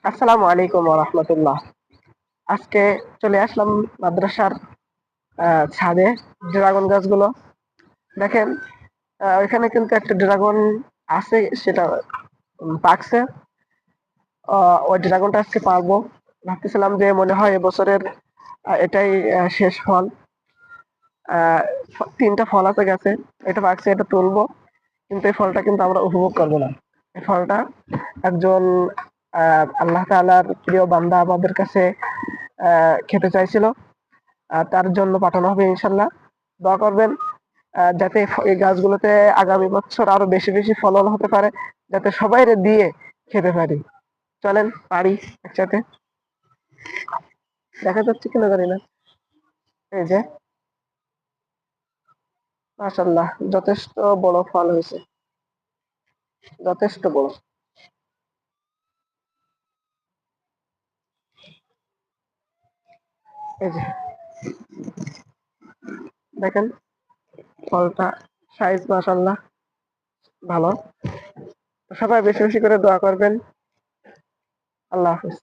আসসালামু আলাইকুম ওয়া রাহমাতুল্লাহ। আজকে চলে আসলাম মাদ্রাসার ছাদে। ড্রাগন গাছগুলো দেখেন। ওইখানে কিন্তু একটা ড্রাগন আছে, সেটা পাকছে। ওই ড্রাগনটা আজকে পারবো। ভাবতেছিলাম যে মনে হয় এবছরের এটাই শেষ ফল। আহ, তিনটা ফল আছে গাছে, এটা পাকছে, এটা তুলবো। কিন্তু এই ফলটা কিন্তু আমরা উপভোগ করবো না। এই ফলটা একজন আল্লাহ তাআলার প্রিয় বান্দা আমাদের কাছে খেতে চাইছিল। তার জন্য পাঠানো হবে ইনশাল্লাহ। দোয়া করবেন যাতে এই গাছগুলোতে আগামী বছর আরো বেশি বেশি ফলন হতে পারে, যাতে সবাই দিয়ে খেতে পারি। চলেন পারি একসাথে। দেখা যাচ্ছে কিনা জানি না। এই যে, মাশাল্লাহ, যথেষ্ট বড় ফল হয়েছে, যথেষ্ট বড়। এই যে দেখেন, ফলটা সাইজ মাশাল্লাহ ভালো। তো সবাই বেশি বেশি করে দোয়া করবেন। আল্লাহ হাফিজ।